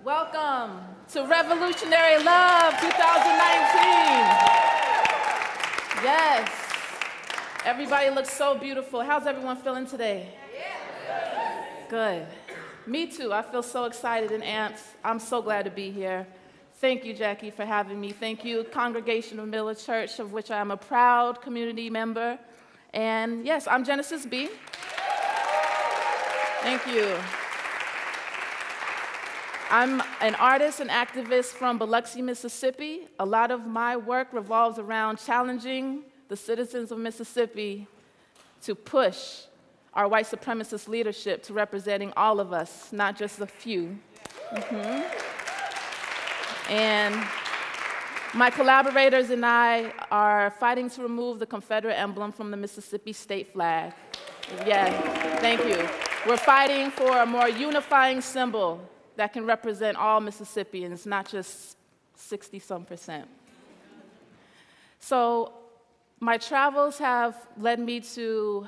Welcome to Revolutionary Love 2019. Yes. Everybody looks so beautiful. How's everyone feeling today? Good. Me too. I feel so excited and amped. I'm so glad to be here. Thank you, Jacqui, for having me. Thank you, Congregation of Miller Church, of which I am a proud community member. And yes, I'm Genesis B. Thank you. I'm an artist and activist from Biloxi, Mississippi. A lot of my work revolves around challenging the citizens of Mississippi to push our white supremacist leadership to representing all of us, not just a few. And my collaborators and I are fighting to remove the Confederate emblem from the Mississippi state flag. Yeah, thank you. We're fighting for a more unifying symbol that can represent all Mississippians, not just 60-some%. So my travels have led me to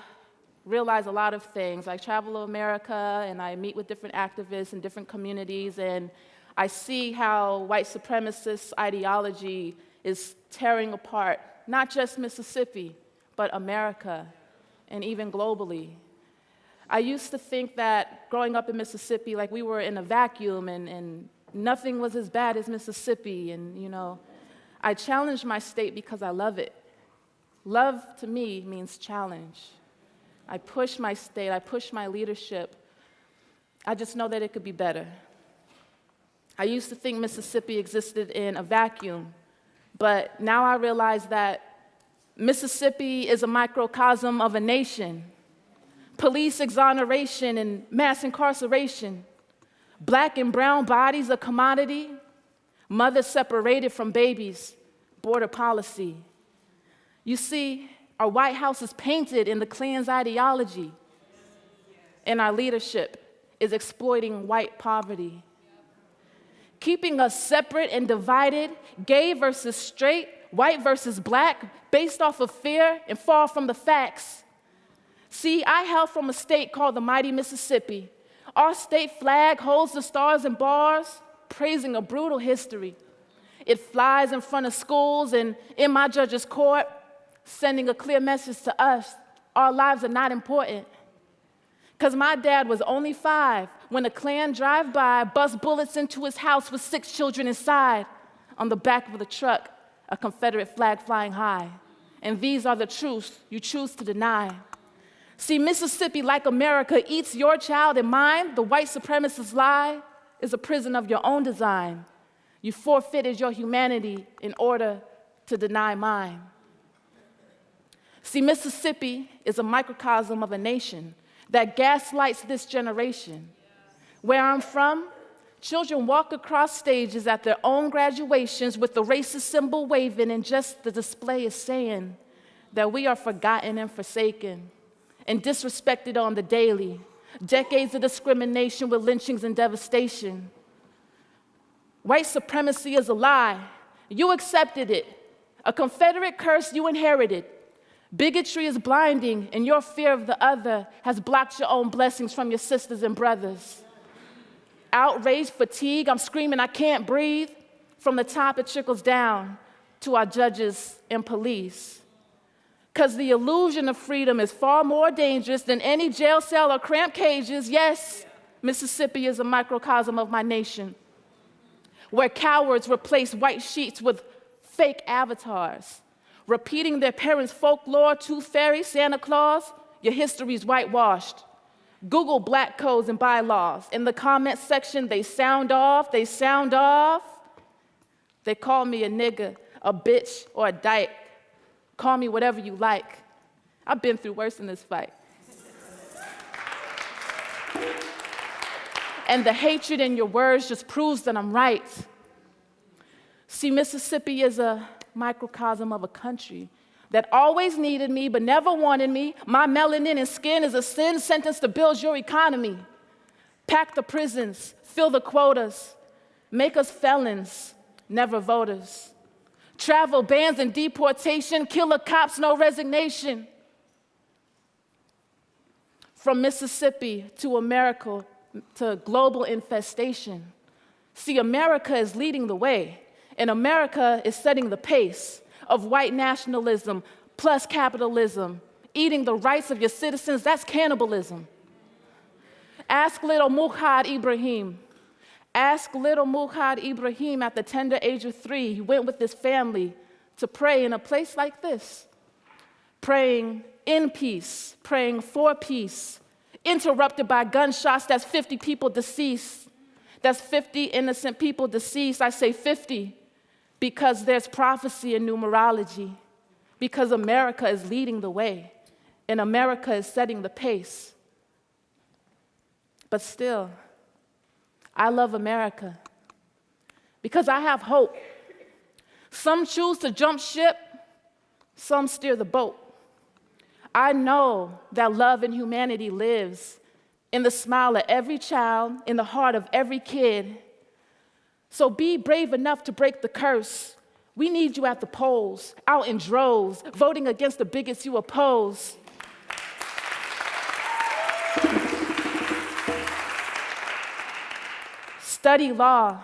realize a lot of things. I travel America, and I meet with different activists in different communities, and I see how white supremacist ideology is tearing apart, not just Mississippi, but America, and even globally. I used to think that growing up in Mississippi, like we were in a vacuum and nothing was as bad as Mississippi. And, I challenge my state because I love it. Love to me means challenge. I push my state, I push my leadership. I just know that it could be better. I used to think Mississippi existed in a vacuum, but now I realize that Mississippi is a microcosm of a nation. Police exoneration and mass incarceration, black and brown bodies a commodity, mothers separated from babies, border policy. You see, our White House is painted in the Klan's ideology, and our leadership is exploiting white poverty, keeping us separate and divided, gay versus straight, white versus black, based off of fear and far from the facts. See, I hail from a state called the mighty Mississippi. Our state flag holds the stars and bars, praising a brutal history. It flies in front of schools and in my judge's court, sending a clear message to us: our lives are not important. Because my dad was only 5 when a Klan drive-by bust bullets into his house with 6 children inside. On the back of the truck, a Confederate flag flying high. And these are the truths you choose to deny. See, Mississippi, like America, eats your child and mine. The white supremacist lie is a prison of your own design. You forfeited your humanity in order to deny mine. See, Mississippi is a microcosm of a nation that gaslights this generation. Where I'm from, children walk across stages at their own graduations with the racist symbol waving, and just the display is saying that we are forgotten and forsaken and disrespected on the daily. Decades of discrimination with lynchings and devastation. White supremacy is a lie. You accepted it. A Confederate curse you inherited. Bigotry is blinding, and your fear of the other has blocked your own blessings from your sisters and brothers. Outrage, fatigue, I'm screaming I can't breathe. From the top it trickles down to our judges and police. Because the illusion of freedom is far more dangerous than any jail cell or cramped cages. Yes, Mississippi is a microcosm of my nation, where cowards replace white sheets with fake avatars, repeating their parents' folklore, tooth fairy, Santa Claus. Your history's whitewashed. Google black codes and bylaws. In the comment section, they sound off. They call me a nigga, a bitch, or a dyke. Call me whatever you like. I've been through worse in this fight. And the hatred in your words just proves that I'm right. See, Mississippi is a microcosm of a country that always needed me but never wanted me. My melanin and skin is a sin sentence to build your economy. Pack the prisons, fill the quotas, make us felons, never voters. Travel bans and deportation, killer cops, no resignation. From Mississippi to America to global infestation. See, America is leading the way, and America is setting the pace of white nationalism plus capitalism. Eating the rights of your citizens, that's cannibalism. Ask little Muhammad Ibrahim. Ask little Muhammad Ibrahim at the tender age of 3. He went with his family to pray in a place like this, praying in peace, praying for peace, interrupted by gunshots. That's 50 people deceased. That's 50 innocent people deceased. I say 50 because there's prophecy in numerology, because America is leading the way, and America is setting the pace. But still, I love America because I have hope. Some choose to jump ship, some steer the boat. I know that love and humanity lives in the smile of every child, in the heart of every kid. So be brave enough to break the curse. We need you at the polls, out in droves, voting against the bigots you oppose. Study law,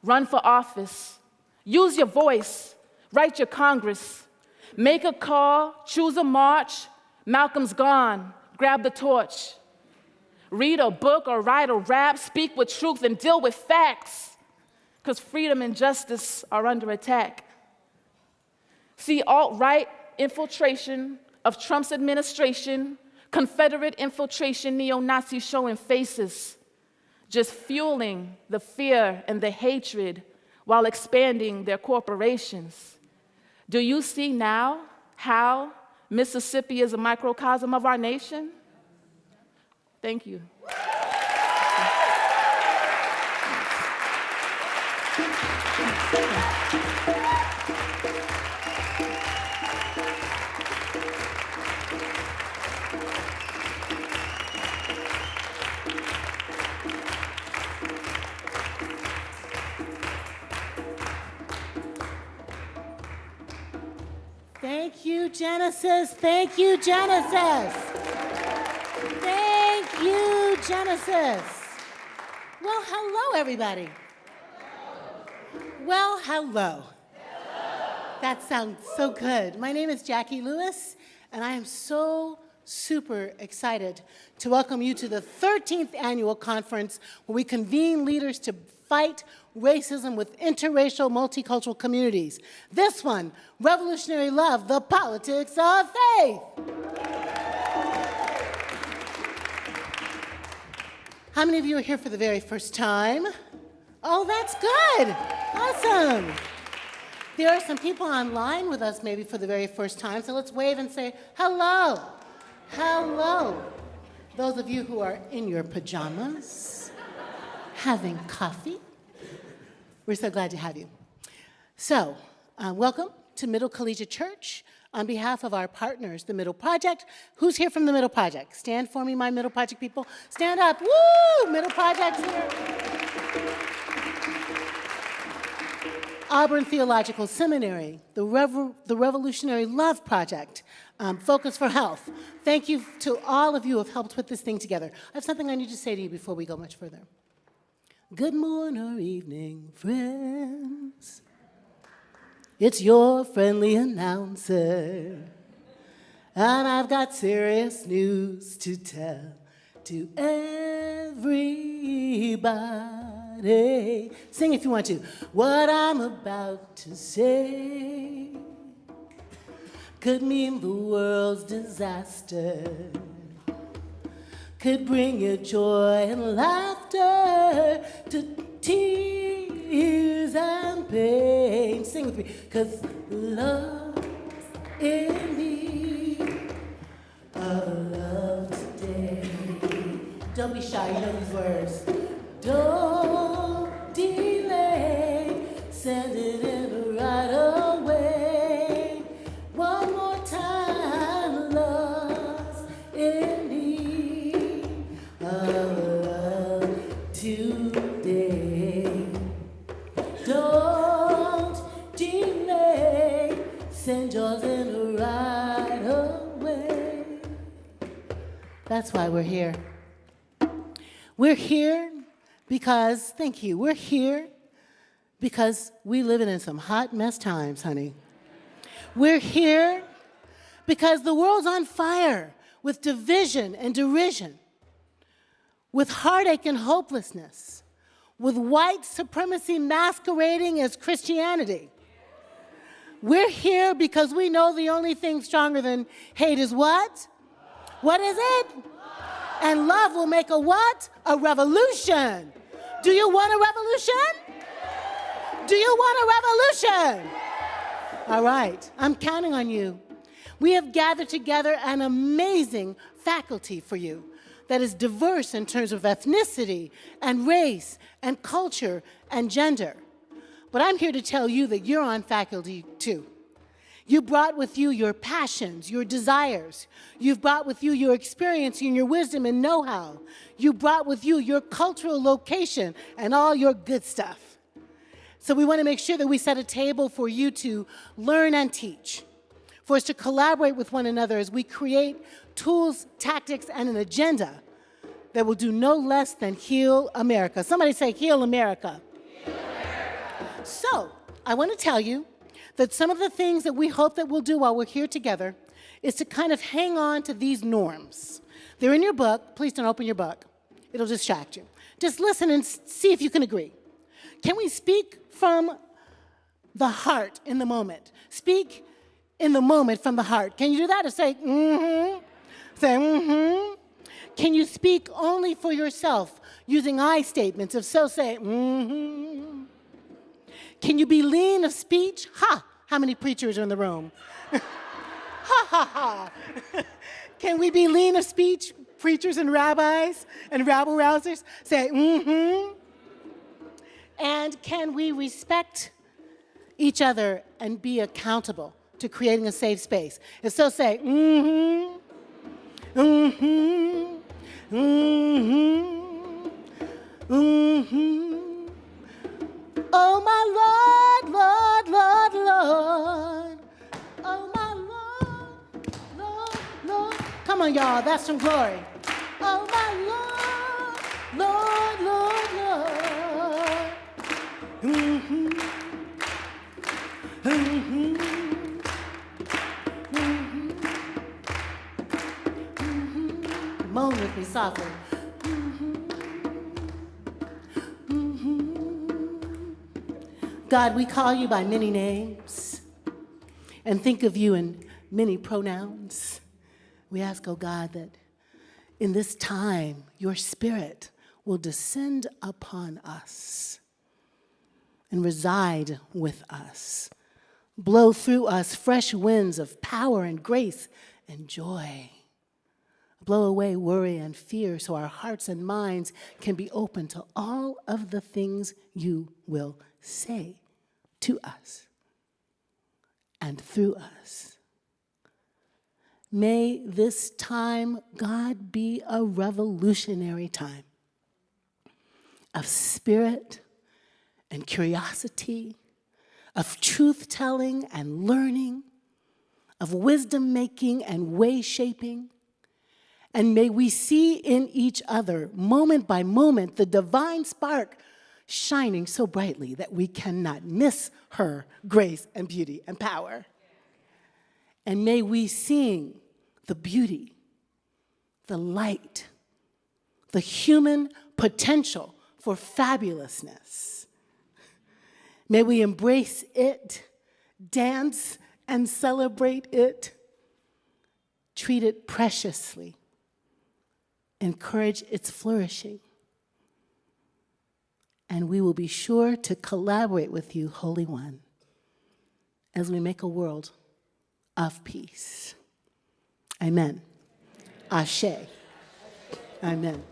run for office, use your voice, write your Congress, make a call, choose a march. Malcolm's gone, grab the torch. Read a book or write a rap, speak with truth and deal with facts, because freedom and justice are under attack. See, alt-right infiltration of Trump's administration, Confederate infiltration, neo-Nazis showing faces, just fueling the fear and the hatred while expanding their corporations. Do you see now how Mississippi is a microcosm of our nation? Thank you. Thank you, Genesis. Thank you, Genesis. Thank you, Genesis. Well, hello, everybody. Well, hello. That sounds so good. My name is Jacqui Lewis, and I am so super excited to welcome you to the 13th annual conference where we convene leaders to fight racism with interracial, multicultural communities. This one, Revolutionary Love, the Politics of Faith. How many of you are here for the very first time? Oh, that's good. Awesome. There are some people online with us maybe for the very first time, so let's wave and say, hello. Hello. Those of you who are in your pajamas, having coffee, we're so glad to have you. So, welcome to Middle Collegiate Church. On behalf of our partners, the Middle Project, who's here from the Middle Project? Stand for me, my Middle Project people. Stand up. Woo! Middle Project's here. Auburn Theological Seminary, the Revolutionary Love Project, Focus for Health. Thank you to all of you who have helped put this thing together. I have something I need to say to you before we go much further. Good morning or evening, friends. It's your friendly announcer. And I've got serious news to tell to everybody. Sing if you want to. What I'm about to say could mean the world's disaster, could bring you joy and laughter to tears and pain. Sing with me. 'Cause love's in need of love today. Don't be shy, you know these words. Don't delay, send it in right away. One more time, love's in need of love today. Don't delay, send yours in right away. That's why we're here. We're here because, thank you, we're here because we living in some hot mess times, honey. We're here because the world's on fire with division and derision, with heartache and hopelessness, with white supremacy masquerading as Christianity. We're here because we know the only thing stronger than hate is what? What is it? And love will make a what? A revolution. Do you want a revolution? Do you want a revolution? All right, I'm counting on you. We have gathered together an amazing faculty for you that is diverse in terms of ethnicity and race and culture and gender. But I'm here to tell you that you're on faculty too. You brought with you your passions, your desires. You've brought with you your experience and your wisdom and know-how. You brought with you your cultural location and all your good stuff. So we want to make sure that we set a table for you to learn and teach, for us to collaborate with one another as we create tools, tactics, and an agenda that will do no less than heal America. Somebody say, heal America. Heal America. So I want to tell you that some of the things that we hope that we'll do while we're here together is to kind of hang on to these norms. They're in your book. Please don't open your book. It'll distract you. Just listen and see if you can agree. Can we speak from the heart in the moment? Speak in the moment from the heart. Can you do that? Or say, mm-hmm. Say, mm-hmm. Can you speak only for yourself using I statements? If so, say, mm-hmm. Can you be lean of speech? Ha! How many preachers are in the room? Ha, ha, ha. Can we be lean of speech, preachers and rabbis and rabble-rousers? Say, mm-hmm. And can we respect each other and be accountable to creating a safe space? If so, say, mm-hmm. Mm-hmm. Mm-hmm. Mm-hmm. Oh, my Lord, Lord, Lord, Lord. Oh, my Lord, Lord, Lord. Come on, y'all, that's some glory. Oh, my Lord, Lord, Lord, Lord. Mm-hmm. Mm-hmm. Mm-hmm. Mm-hmm. Moan with me softly. God, we call you by many names and think of you in many pronouns. We ask, oh God, that in this time, your Spirit will descend upon us and reside with us. Blow through us fresh winds of power and grace and joy. Blow away worry and fear so our hearts and minds can be open to all of the things you will say to us and through us. May this time, God, be a revolutionary time of spirit and curiosity, of truth-telling and learning, of wisdom-making and way-shaping. And may we see in each other, moment by moment, the divine spark shining so brightly that we cannot miss her grace and beauty and power. And may we sing the beauty, the light, the human potential for fabulousness. May we embrace it, dance and celebrate it, treat it preciously, encourage its flourishing. And we will be sure to collaborate with you, Holy One, as we make a world of peace. Amen. Ashe. Amen.